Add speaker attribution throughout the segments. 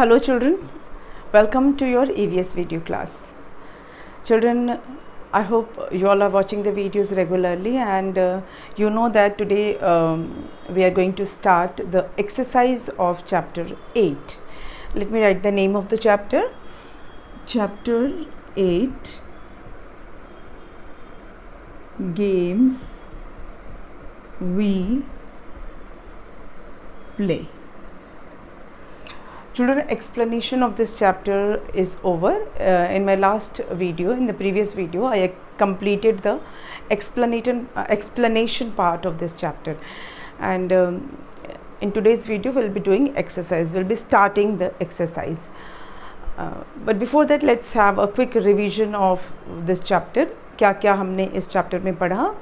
Speaker 1: Hello children, welcome to your EVS video class. Children, I hope you all are watching the videos regularly and you know that today we are going to start the exercise of chapter 8. Let me write the name of the chapter. Chapter 8, Games We Play. Children, explanation of this chapter is over. In my last video, in the previous video, I completed the explanation part of this chapter, and in today's video we'll be doing exercise. We'll be starting the exercise, but before that let's have a quick revision of this chapter. क्या क्या हमने इस chapter में पढ़ा.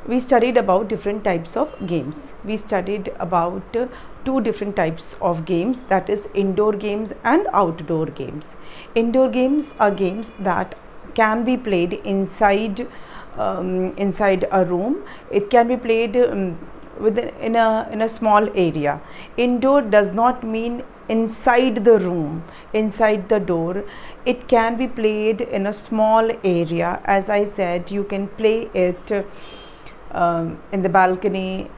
Speaker 1: We studied about different types of games. We studied about two different types of games, that is indoor games and outdoor games. Indoor games are games that can be played inside a room. It can be played in a small area. Indoor does not mean inside the room, inside the door. It can be played in a small area. As I said, you can play it in the balcony,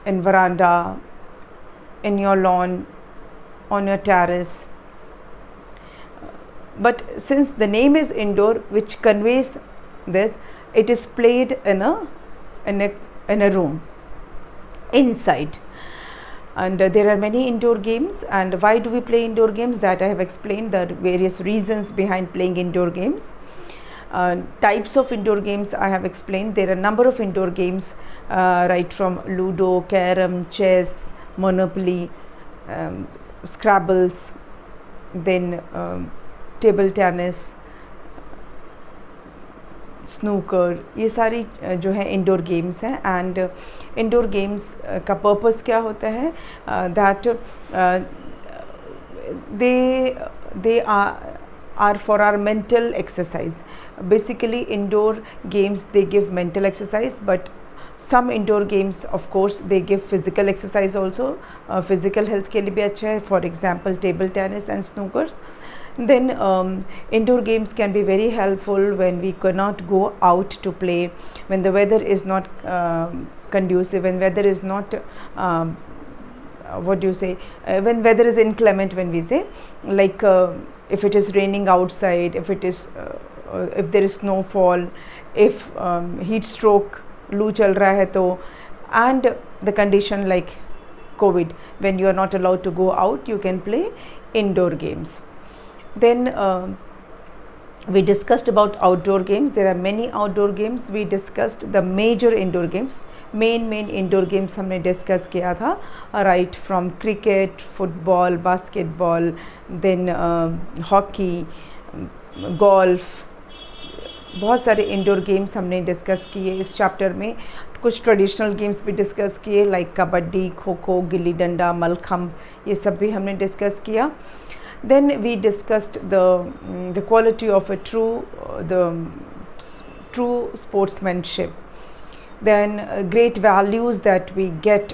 Speaker 1: in veranda, in your lawn, on your terrace. But since the name is indoor, which conveys this, it is played in a room, inside. And there are many indoor games. And why do we play indoor games? That I have explained the various reasons behind playing indoor games. Types of indoor games I have explained. There are a number of indoor games, right from Ludo, Carom, Chess, Monopoly, Scrabbles, then table tennis, snooker. ये सारी जो है indoor games हैं. And indoor games का purpose क्या होता है? That they are for our mental exercise. Basically indoor games, they give mental exercise, but some indoor games of course they give physical exercise also. Physical health के लिए भी अच्छा है. For example, table tennis and snookers. Then indoor games can be very helpful when we cannot go out to play, when the weather is not conducive, when weather is not when weather is inclement, when we say, like if it is raining outside, if it is if there is snowfall, if heat stroke, लू चल रहा है तो, and the condition like COVID, when you are not allowed to go out, you can play indoor games. Then we discussed about outdoor games. There are many outdoor games. We discussed the major indoor games. main indoor games हमने discuss किया था, right from cricket, football, basketball, then hockey, golf. बहुत सारे indoor games हमने discuss किए इस chapter में. कुछ ट्रेडिशनल गेम्स भी डिस्कस किए, लाइक कबड्डी, खो खो, गिल्ली डंडा, मलखम्ब, ये सब भी हमने डिस्कस किया. Then we discussed the quality of a true sportsmanship. Then great values that we get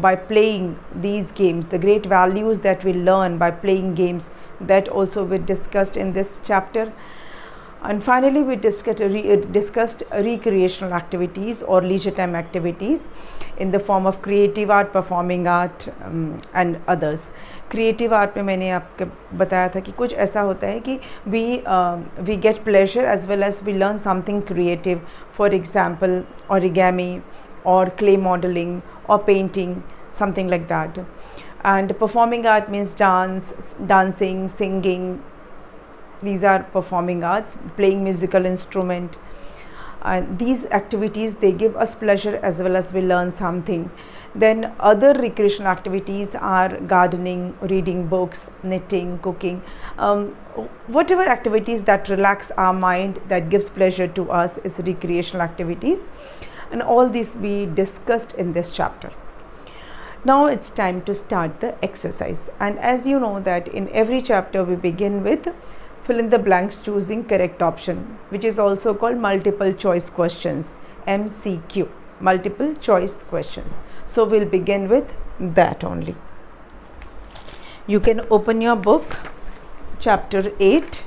Speaker 1: by playing these games, the great values that we learn by playing games, that also we discussed in this chapter. And finally we discussed recreational activities or leisure time activities in the form of creative art, performing art and others. Creative art में मैंने आपको बताया था कि कुछ ऐसा होता है कि we get pleasure as well as we learn something creative. For example, origami or clay modeling or painting, something like that. And performing art means dancing, singing. These are performing arts, playing musical instrument. And these activities, they give us pleasure as well as we learn something. Then other recreational activities are gardening, reading books, knitting, cooking, whatever activities that relax our mind, that gives pleasure to us, is recreational activities. And all these we discussed in this chapter. Now it's time to start the exercise. And as you know that in every chapter we begin with fill in the blanks, choosing correct option, which is also called multiple choice questions, MCQ, multiple choice questions. So we'll begin with that only. You can open your book, chapter 8.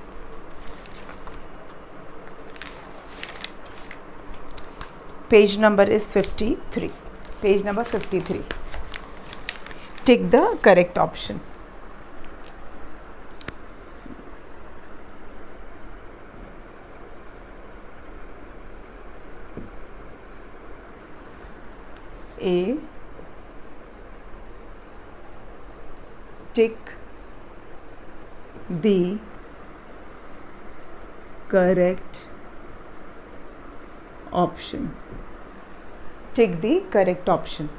Speaker 1: Page number is 53. Page number 53. Take the correct option. A. Tick the correct option. Tick the correct option.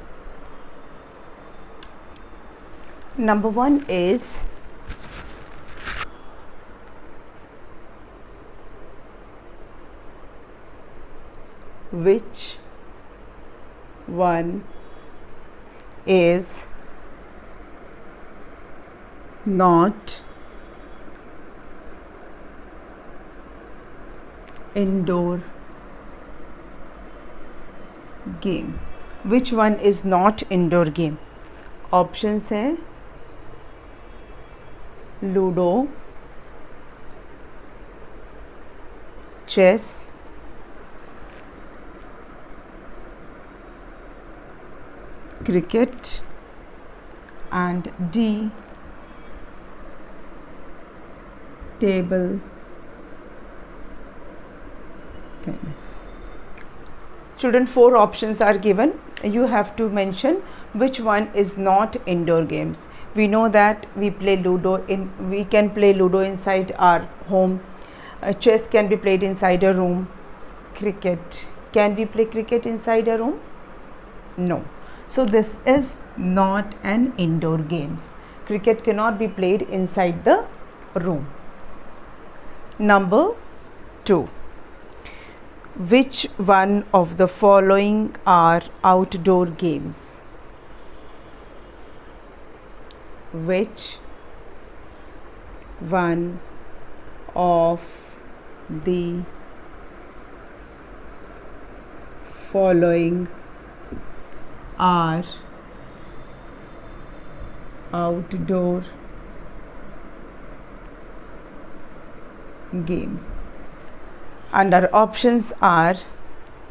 Speaker 1: Number 1 is which one is not indoor game? Which one is not indoor game? Options हैं ludo, chess, cricket, and D, table tennis. Children, 4 options are given. You have to mention which one is not indoor games. We know that we can play Ludo inside our home. Chess can be played inside a room. Cricket, can we play cricket inside a room? No. So this is not an indoor games. Cricket cannot be played inside the room. Number 2. Which one of the following are outdoor games? Which one of the following are outdoor games? And our options are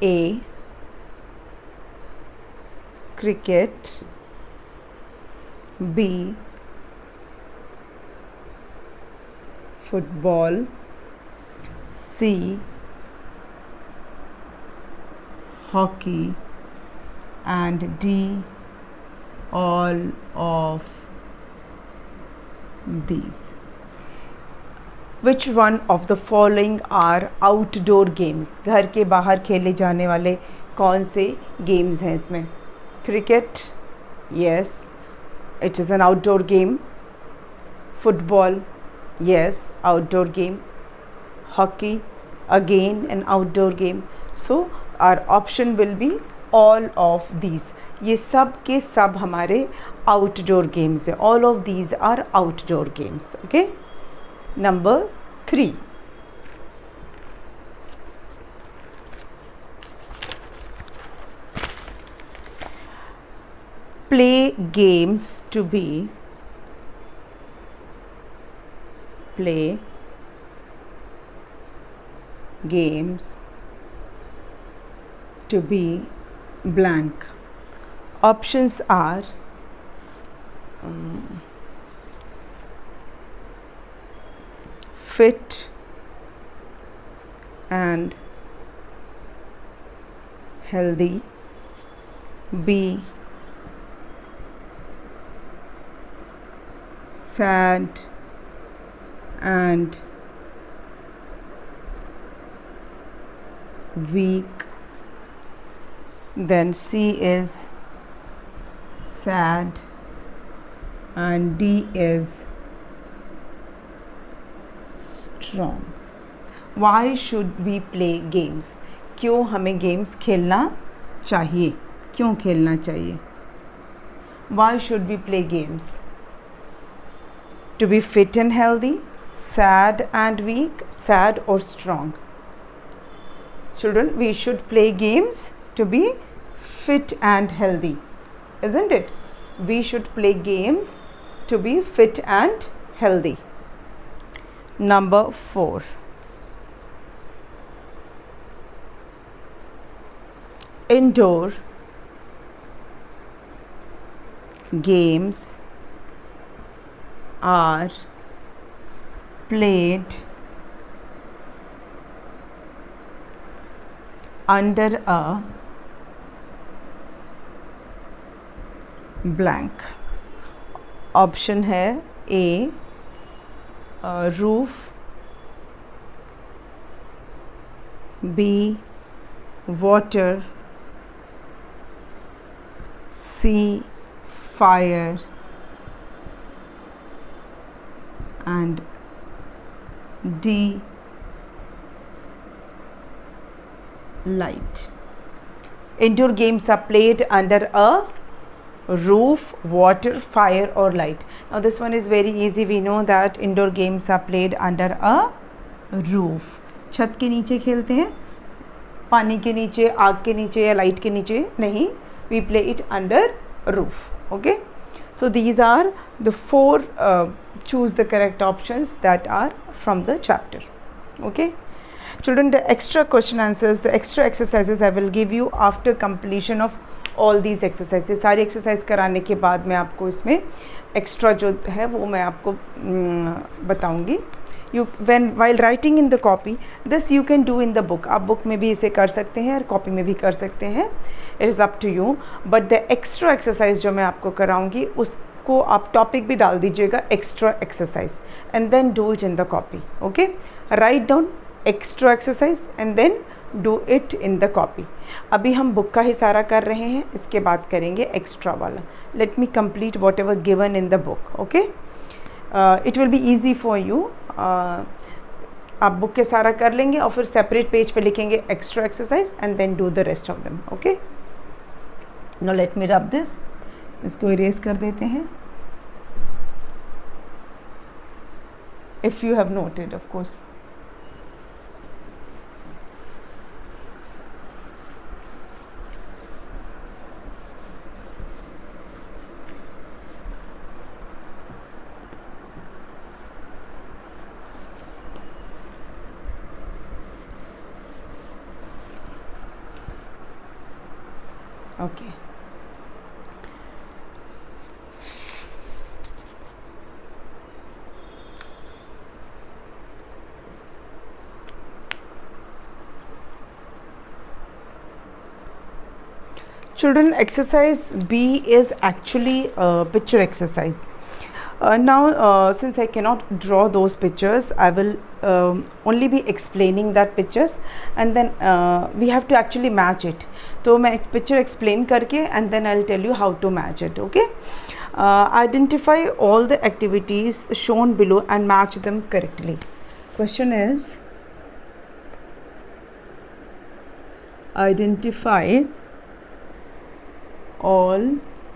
Speaker 1: A, cricket, B, football, C, hockey, and D, all of these. Which one of the following are outdoor games? घर के बाहर खेले जाने वाले कौन से games हैं इसमें? Cricket, yes, it is an outdoor game. Football, yes, outdoor game. Hockey, again an outdoor game. So our option will be all of these. ये सब के सब हमारे outdoor games हैं. All of these are outdoor games. Okay. Number 3. Play games to be blank. Options are fit and healthy, B, sad and weak, then C is sad and D is strong. Why should we play games? क्यों हमें games खेलना चाहिए? क्यों खेलना चाहिए? Why should we play games? To be fit and healthy, sad and weak, sad or strong? Children, we should play games to be fit and healthy, isn't it? We should play games to be fit and healthy. Number 4. Indoor games are played under a blank. Option है A roof, B water, C fire and D light. Indoor games are played under a roof, water, fire or light. Now this one is very easy. We know that indoor games are played under a roof. छत के नीचे खेलते हैं, पानी के नीचे, आग के नीचे या लाइट के नीचे नहीं. We play it under roof. Okay. So these are the 4 choose the correct options that are from the chapter. Okay children, the extra question answers, the extra exercises I will give you after completion of all these exercises. सारी exercise कराने के बाद मैं आपको इसमें extra जो है वो मैं आपको बताऊंगी. You while writing in the copy, this you can do in the book. आप book में भी इसे कर सकते हैं और copy में भी कर सकते हैं. It is up to you. But the extra exercise जो मैं आपको कराऊंगी उसको आप topic भी डाल दीजिएगा extra exercise and then do it in the copy. Okay? Write down extra exercise and then do it in the copy. अभी हम book का ही सारा कर रहे हैं, इसके बाद करेंगे extra वाला. Let me complete whatever given in the book. Okay? It will be easy for you. आप बुक के सारा कर लेंगे और फिर सेपरेट पेज पे लिखेंगे extra exercise and then do the rest of them. Okay now let me rub this. इसको इरेज कर देते हैं. If you have noted of course. Okay. Children, exercise B is actually a picture exercise. Now since I cannot draw those pictures, I will only be explaining that pictures and then we have to actually match it. तो मैं picture explain करके and then I'll tell you how to match it. Okay? Identify all the activities shown below and match them correctly. Question is, identify all the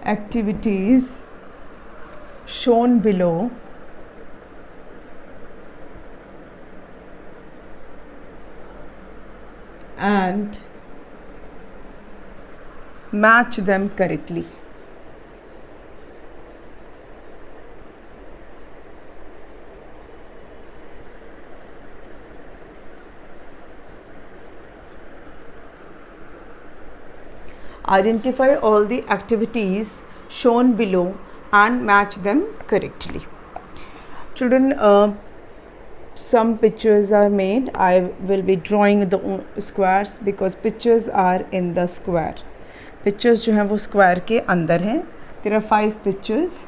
Speaker 1: activities shown below and match them correctly. Identify all the activities shown below and match them correctly. Children, some pictures are made. I will be drawing the squares because pictures are in the square. Pictures जो हैं वो square के अंदर हैं. There are 5 pictures.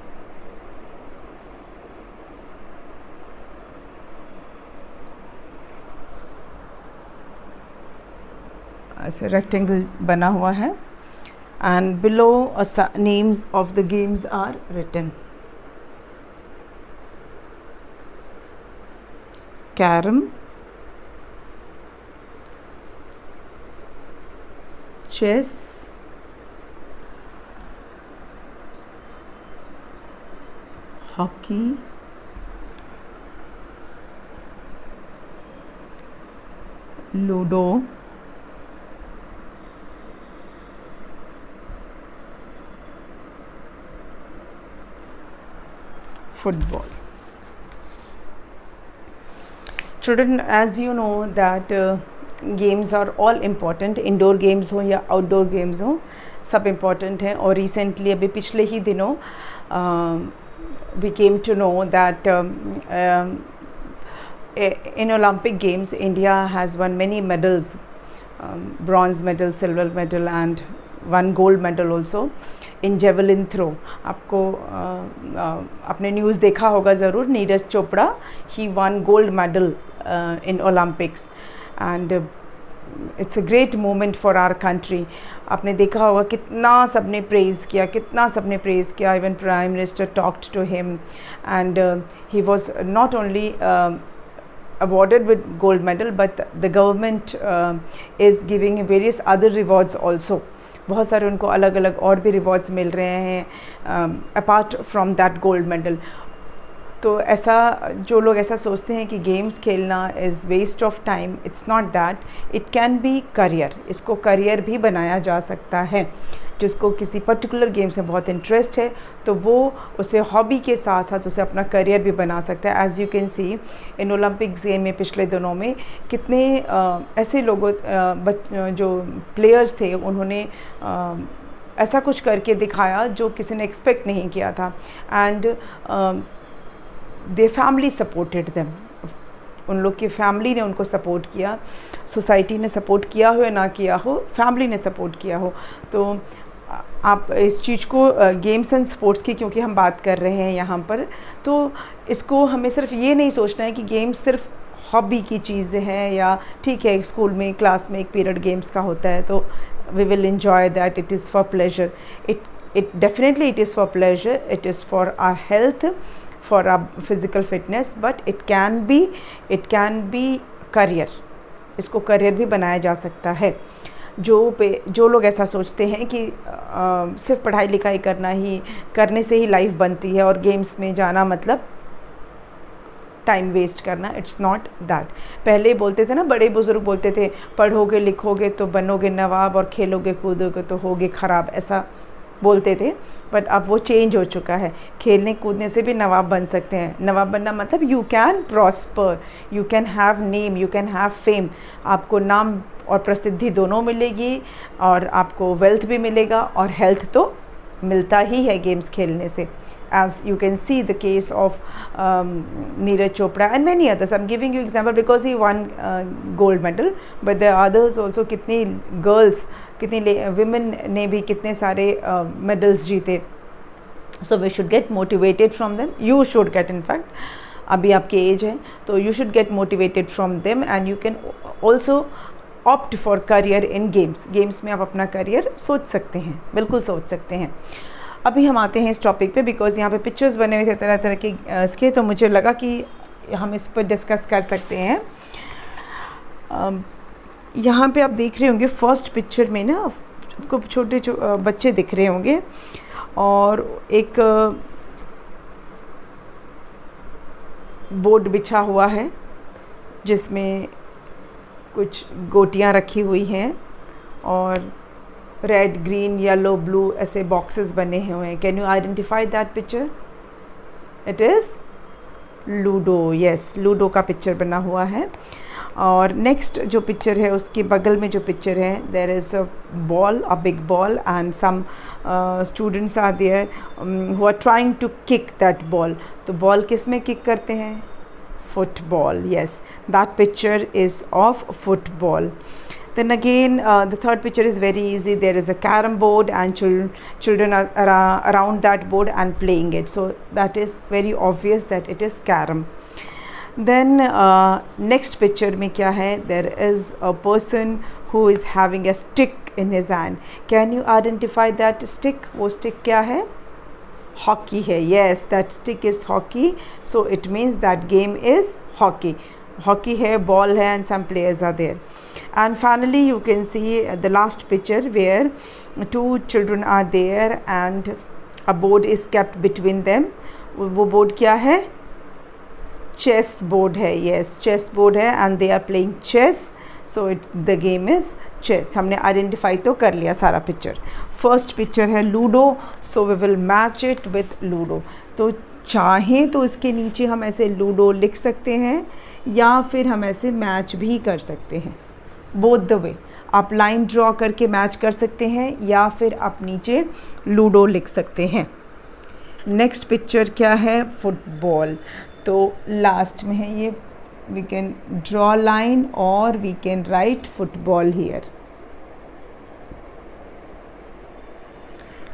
Speaker 1: ऐसे rectangle बना हुआ है. And below names of the games are written. Carom, chess, hockey, ludo, football. Children, as you know that games are all important, indoor games हो या outdoor games हो, सब important हैं. और recently अभी पिछले ही दिनों we came to know that in Olympic Games India has won many medals, bronze medal, silver medal and one gold medal also in javelin throw. आपको आपने न्यूज़ देखा होगा ज़रूर, Neeraj Chopra he won gold medal in Olympics and it's a great moment for our country. आपने देखा होगा कितना सबने प्रेज़ किया, कितना सबने प्रेज़ किया. Even prime minister talked to him and he was not only awarded with gold medal but the government is giving various other rewards also. बहुत सारे उनको अलग अलग और भी रिवॉर्ड्स मिल रहे हैं apart from that gold medal. तो ऐसा जो लोग ऐसा सोचते हैं कि गेम्स खेलना is waste of time, it's not that. It can be career. इसको करियर भी बनाया जा सकता है. जिसको किसी पर्टिकुलर गेम्स में बहुत इंटरेस्ट है तो वो उसे हॉबी के साथ साथ उसे अपना करियर भी बना सकता है. As you can see in Olympic game में पिछले दिनों में कितने ऐसे लोगों जो प्लेयर्स थे उन्होंने ऐसा कुछ करके दिखाया जो किसी ने एक्सपेक्ट नहीं किया था. And they family supported them. उन लोग की फैमिली ने उनको सपोर्ट किया. सोसाइटी ने सपोर्ट किया हो या ना किया हो, फैमिली ने सपोर्ट किया हो. तो आप इस चीज़ को गेम्स एंड स्पोर्ट्स की क्योंकि हम बात कर रहे हैं यहाँ पर, तो इसको हमें सिर्फ ये नहीं सोचना है कि गेम्स सिर्फ हॉबी की चीज़ है या ठीक है स्कूल में क्लास में एक पीरियड गेम्स का होता है तो we will enjoy that. It is for pleasure. It definitely it is for pleasure. It is for our health, for our physical fitness, but it can be career. इसको career भी बनाया जा सकता है. जो लोग ऐसा सोचते हैं कि सिर्फ पढ़ाई लिखाई करने से ही लाइफ बनती है और गेम्स में जाना मतलब टाइम वेस्ट करना, इट्स नॉट दैट. पहले बोलते थे ना, बड़े बुज़ुर्ग बोलते थे पढ़ोगे लिखोगे तो बनोगे नवाब और खेलोगे कूदोगे तो होगे ख़राब, ऐसा बोलते थे. बट अब वो चेंज हो चुका है. खेलने कूदने से भी नवाब बन सकते हैं. नवाब बनना मतलब you can prosper, you can have name, you can have fame. आपको नाम और प्रसिद्धि दोनों मिलेगी और आपको वेल्थ भी मिलेगा और हेल्थ तो मिलता ही है गेम्स खेलने से. As you can see the case of Neeraj Chopra and many others. I'm giving you example because he won gold medal, but there are others also. कितनी girls, कितनी women ने भी कितने सारे medals जीते. So we should get motivated from them. You should get, in fact. अभी आपकी as है तो you should get motivated from them and you can also opt for career in games. Games में आप अपना करियर सोच सकते हैं, बिल्कुल सोच सकते हैं. अभी हम आते हैं इस टॉपिक पे बिकॉज़ यहाँ पे पिक्चर्स बने हुए थे तरह तरह के इसके, तो मुझे लगा कि हम इस पर डिस्कस कर सकते हैं. यहाँ पे आप देख रहे होंगे फर्स्ट पिक्चर में ना आपको छोटे बच्चे दिख रहे होंगे और एक बोर्ड बिछा हुआ है जिसमें कुछ गोटियाँ रखी हुई हैं और रेड ग्रीन येलो ब्लू ऐसे बॉक्सेस बने हुए हैं. Can you identify that picture? It is ludo. Yes, ludo का पिक्चर बना हुआ है. और नेक्स्ट जो पिक्चर है उसके बगल में जो पिक्चर है there is a ball, a big ball and some students are there who are trying to kick that ball. तो बॉल किस में किक करते हैं? Football. Yes, that picture is of football. Then again the third picture is very easy. There is a carom board and children are around that board and playing it. So that is very obvious that it is carom. Then next picture में क्या है? There is a person who is having a stick in his hand. Can you identify that stick? वो stick क्या है? Hockey है. Yes, that stick is hockey. So it means that game is hockey. Hockey है, ball है and some players are there. And finally you can see the last picture where two children are there and a board is kept between them. वो board क्या है? Chess board है. Yes, chess board है and they are playing chess. So the game is chess. हमने identify तो कर लिया सारा picture. First picture है ludo, so we will match it with ludo. तो चाहें तो इसके नीचे हम ऐसे लूडो लिख सकते हैं या फिर हम ऐसे मैच भी कर सकते हैं, बोथ द वे। आप लाइन ड्रॉ करके मैच कर सकते हैं या फिर आप नीचे लूडो लिख सकते हैं। नेक्स्ट पिक्चर क्या है, फुटबॉल। तो लास्ट में है ये, वी कैन ड्रॉ लाइन और we can write football here.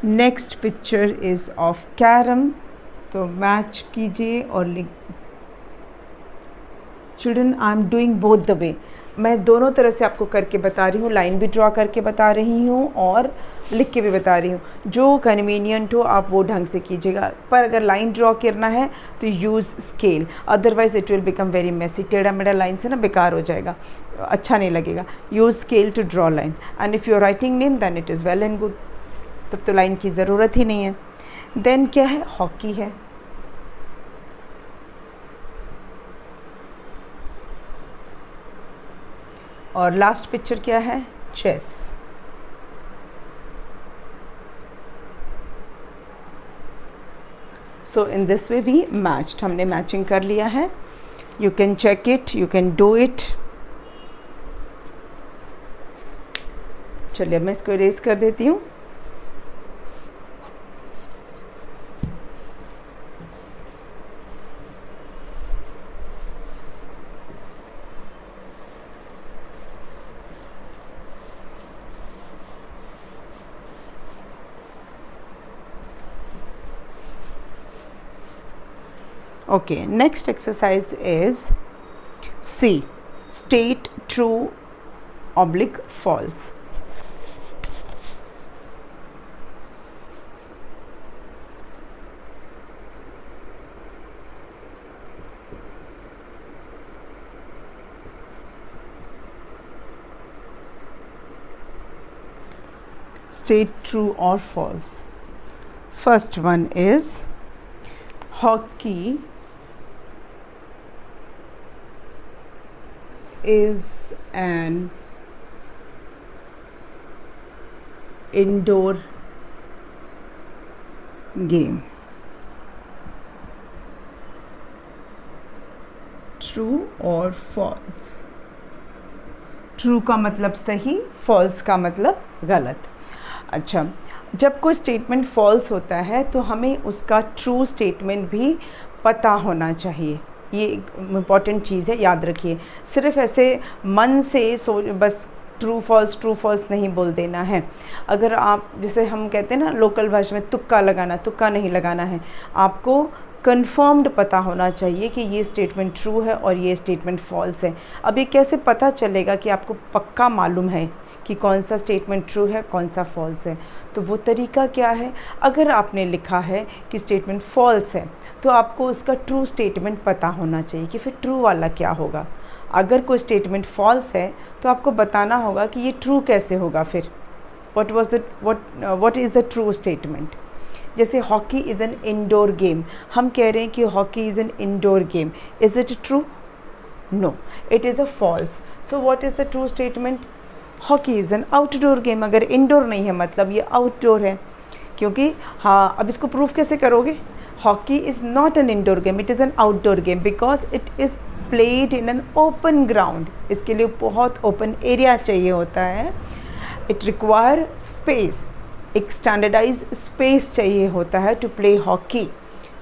Speaker 1: Next picture is of carrom. तो मैच कीजिए और लिख। Children, I am doing both the way. मैं दोनों तरह से आपको करके बता रही हूँ, लाइन भी ड्रॉ करके बता रही हूँ और लिख के भी बता रही हूँ। जो कन्वीनियंट हो आप वो ढंग से कीजिएगा, पर अगर लाइन ड्रॉ करना है तो use scale, otherwise it will become very messy. टेढ़ा मेढ़ा लाइन से ना बेकार हो जाएगा, अच्छा नहीं लगेगा। Use scale to draw line and if you are writing name then it is well and good, तब तो लाइन की ज़रूरत ही नहीं है। देन क्या है, हॉकी है। और लास्ट पिक्चर क्या है, chess. So in this way we matched, हमने मैचिंग कर लिया है। You can check it, you can do it. चलिए अब मैं इसको इरेज कर देती हूँ। Okay, next exercise is C, state true oblique false. State true or false. First one is hockey is an indoor game. True or false? True का मतलब सही, false का मतलब गलत। अच्छा, जब कोई स्टेटमेंट फॉल्स होता है तो हमें उसका ट्रू स्टेटमेंट भी पता होना चाहिए। ये एक इम्पॉर्टेंट चीज़ है, याद रखिए। सिर्फ ऐसे मन से बस ट्रू फॉल्स नहीं बोल देना है। अगर आप, जैसे हम कहते हैं ना लोकल भाषा में, तुक्का लगाना, तुक्का नहीं लगाना है। आपको कन्फर्म्ड पता होना चाहिए कि ये स्टेटमेंट ट्रू है और ये स्टेटमेंट फॉल्स है। अब ये कैसे पता चलेगा कि आपको पक्का मालूम है कि कौन सा स्टेटमेंट ट्रू है, कौन सा फॉल्स है? तो वो तरीका क्या है, अगर आपने लिखा है कि स्टेटमेंट फॉल्स है तो आपको उसका ट्रू स्टेटमेंट पता होना चाहिए कि फिर ट्रू वाला क्या होगा। अगर कोई स्टेटमेंट फॉल्स है तो आपको बताना होगा कि ये ट्रू कैसे होगा। फिर what is the true statement. जैसे hockey is an indoor game, हम कह रहे हैं कि hockey is an indoor game, is it true? No, it is a false. So what is the true statement? Hockey is an outdoor game. अगर indoor नहीं है मतलब ये आउटडोर है, क्योंकि हाँ, अब इसको प्रूफ कैसे करोगे? Hockey is not an indoor game, it is an outdoor game because it is played in an open ground. इसके लिए बहुत ओपन एरिया चाहिए होता है। इट रिक्वायर स्पेस, एक स्टैंडर्डाइज स्पेस चाहिए होता है to play hockey,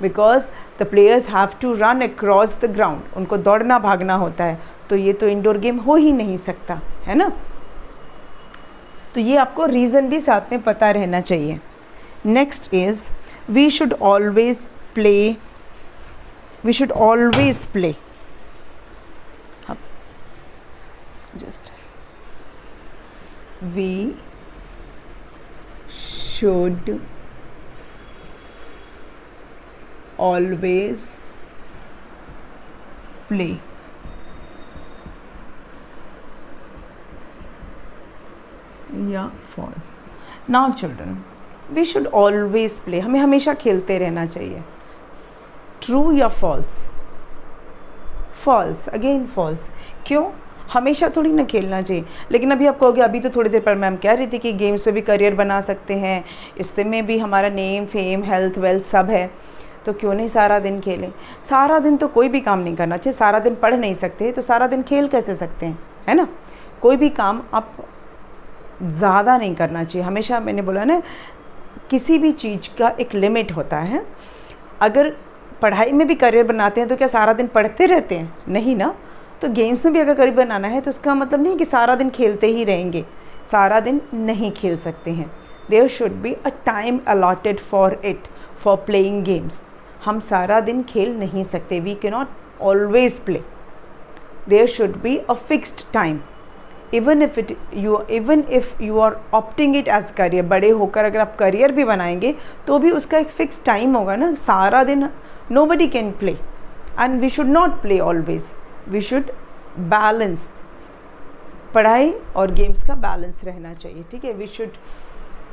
Speaker 1: because the players have to run across the ground. उनको दौड़ना भागना होता है, तो ये तो इंडोर गेम हो ही नहीं सकता, है ना। तो ये आपको रीज़न भी साथ में पता रहना चाहिए। Next is we should always play, just we should always play. या false. Now children, we should always play. हमें हमेशा खेलते रहना चाहिए। True या false? False, again false. क्यों? हमेशा थोड़ी ना खेलना चाहिए। लेकिन अभी आप कहोगे, अभी तो थोड़ी देर पर मैम कह रही थी कि गेम्स पे भी करियर बना सकते हैं, इससे में भी हमारा नेम, फेम, हेल्थ, वेल्थ सब है। तो क्यों नहीं सारा दिन खेलें। सारा दिन तो कोई भी काम नहीं करना चाहिए, सारा दिन पढ़ नहीं सकते तो सारा दिन खेल कैसे सकते हैं, है ना। कोई भी काम आप ज़्यादा नहीं करना चाहिए। हमेशा मैंने बोला ना, किसी भी चीज़ का एक लिमिट होता है। अगर पढ़ाई में भी करियर बनाते हैं तो क्या सारा दिन पढ़ते रहते हैं, नहीं ना। तो गेम्स में भी अगर करियर बनाना है तो उसका मतलब नहीं कि सारा दिन खेलते ही रहेंगे, सारा दिन नहीं खेल सकते हैं। There should be a time allotted for it, for playing games. हम सारा दिन खेल नहीं सकते, we can not always play. There should be a fixed time, even if you are opting it as career. बड़े होकर अगर आप करियर भी बनाएंगे तो भी उसका एक फिक्स टाइम होगा ना। सारा दिन nobody can play, and we should not play always. We should balance, पढ़ाई और गेम्स का बैलेंस रहना चाहिए, ठीक है। We should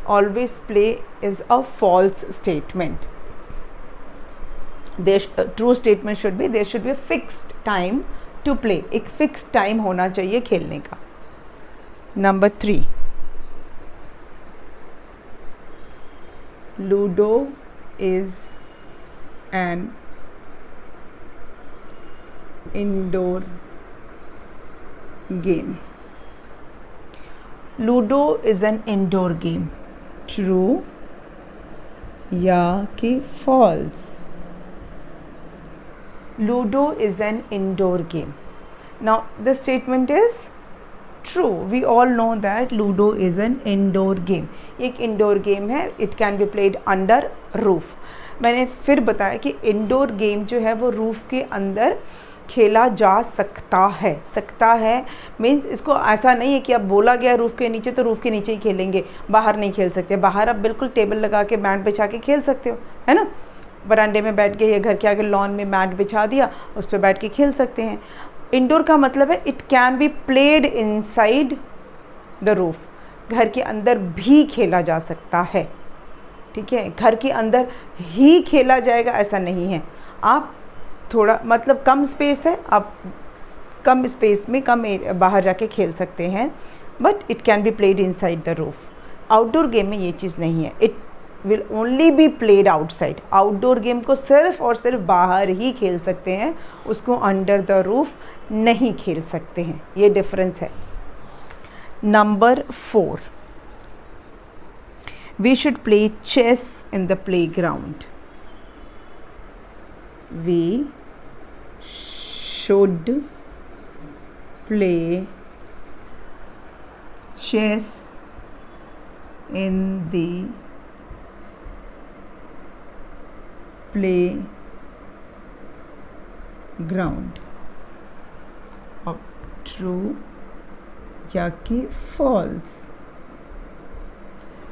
Speaker 1: always play is a false statement. True statement should be there should be a fixed time to play. एक fix time होना चाहिए खेलने का। Number 3, ludo is an indoor game. Ludo is an indoor game. True या कि false? Ludo is an indoor game. Now the statement is true. We all know that Ludo is an indoor game. एक indoor game है. It can be played under roof. मैंने फिर बताया कि indoor game जो है वो रूफ़ के अंदर खेला जा सकता है मीन्स इसको ऐसा नहीं है कि अब बोला गया रूफ़ के नीचे तो रूफ़ के नीचे ही खेलेंगे, बाहर नहीं खेल सकते। बाहर आप बिल्कुल टेबल लगा के मैट बिछा के खेल सकते हो, है ना। बरामदे में बैठ के या घर के आगे लॉन में मैट बिछा दिया, उस पर बैठ के खेल सकते हैं। इंडोर का मतलब है it can be played inside the roof. घर के अंदर भी खेला जा सकता है, ठीक है। घर के अंदर ही खेला जाएगा ऐसा नहीं है। आप थोड़ा मतलब कम स्पेस है, आप कम स्पेस में बाहर जाके खेल सकते हैं, but it can be played inside the roof. Outdoor game में ये चीज़ नहीं है, it will only be played outside. Outdoor game को सिर्फ और सिर्फ बाहर ही खेल सकते हैं, उसको अंडर द रूफ नहीं खेल सकते हैं, ये डिफरेंस है। Number 4, we should play chess in the playground. We should play chess in the playground. अब true या कि false?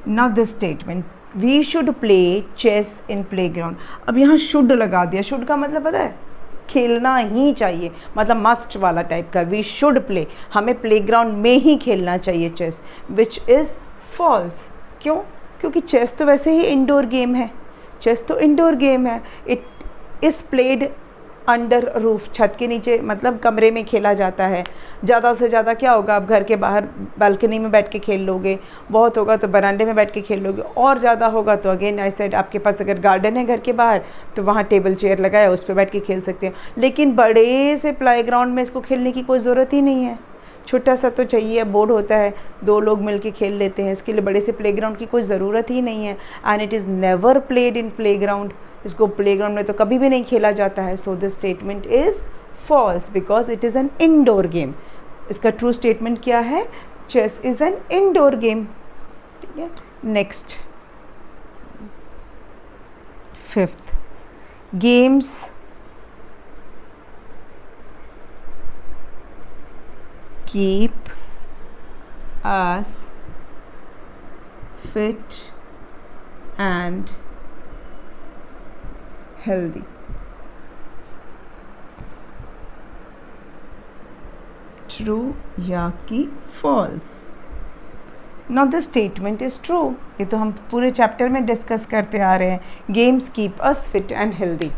Speaker 1: Now this statement, we should play chess in playground. अब यहाँ should लगा दिया। should का मतलब पता है, खेलना ही चाहिए, मतलब मस्ट वाला टाइप का। we should play, हमें प्लेग्राउंड में ही खेलना चाहिए चेस, which is false। क्यों? क्योंकि चेस तो वैसे ही इंडोर गेम है। चेस तो इंडोर गेम है। It is played under roof, छत के नीचे, मतलब कमरे में खेला जाता है। ज़्यादा से ज़्यादा क्या होगा, आप घर के बाहर बालकनी में बैठ के खेल लोगे, बहुत होगा तो बरामदे में बैठ के खेल लोगे, और ज़्यादा होगा तो अगेन आई सेड आपके पास अगर गार्डन है घर के बाहर तो वहाँ टेबल चेयर लगाया उस पर बैठ के खेल सकते हैं। लेकिन बड़े से प्लेग्राउंड में इसको खेलने की कोई ज़रूरत ही नहीं है। छोटा सा तो चाहिए, बोर्ड होता है, 2 लोग मिलके खेल लेते हैं। इसके लिए बड़े से प्लेग्राउंड की कोई ज़रूरत ही नहीं है। And it is never played in playground, इसको प्लेग्राउंड में तो कभी भी नहीं खेला जाता है। So this statement is false because it is an indoor game. इसका ट्रू स्टेटमेंट क्या है, chess is an indoor game, ठीक है। Next 5th, games keep us fit and healthy. True या कि false? Now the statement is true. ये तो हम पूरे चैप्टर में डिस्कस करते आ रहे हैं। Games keep us fit and healthy.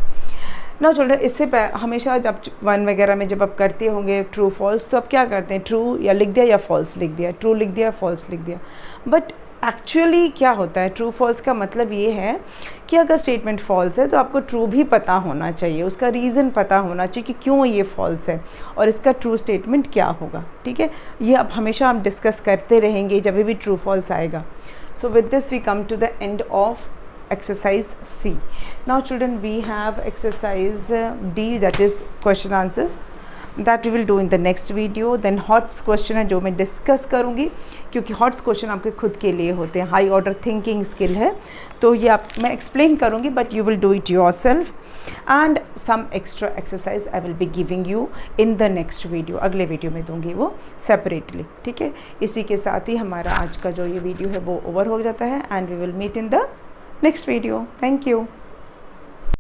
Speaker 1: ना चिल्ड्रन, इससे हमेशा जब 1 वगैरह में जब आप करते होंगे ट्रू फॉल्स, तो आप क्या करते हैं, ट्रू या लिख दिया या फॉल्स लिख दिया, ट्रू लिख दिया फॉल्स लिख दिया। बट एक्चुअली क्या होता है, ट्रू फॉल्स का मतलब ये है कि अगर स्टेटमेंट फॉल्स है तो आपको ट्रू भी पता होना चाहिए, उसका रीज़न पता होना चाहिए कि क्यों ये फॉल्स है और इसका ट्रू स्टेटमेंट क्या होगा, ठीक है। ये अब हमेशा हम डिस्कस करते रहेंगे जब भी ट्रू फॉल्स आएगा। So with this we come to the end of exercise C. Now children, we have exercise D, that is question answers, that we will do in the next video. Then HOTS question है जो मैं discuss करूँगी, क्योंकि HOTS question आपके खुद के लिए होते हैं, हाई ऑर्डर थिंकिंग स्किल है, तो ये आप मैं एक्सप्लेन करूँगी but you will do it your self. And some extra exercise I will be giving you in the next video, अगले वीडियो में दूँगी वो सेपरेटली, ठीक है। इसी के साथ ही हमारा आज का जो ये वीडियो है वो ओवर हो जाता है, and we will meet in the next video. Thank you.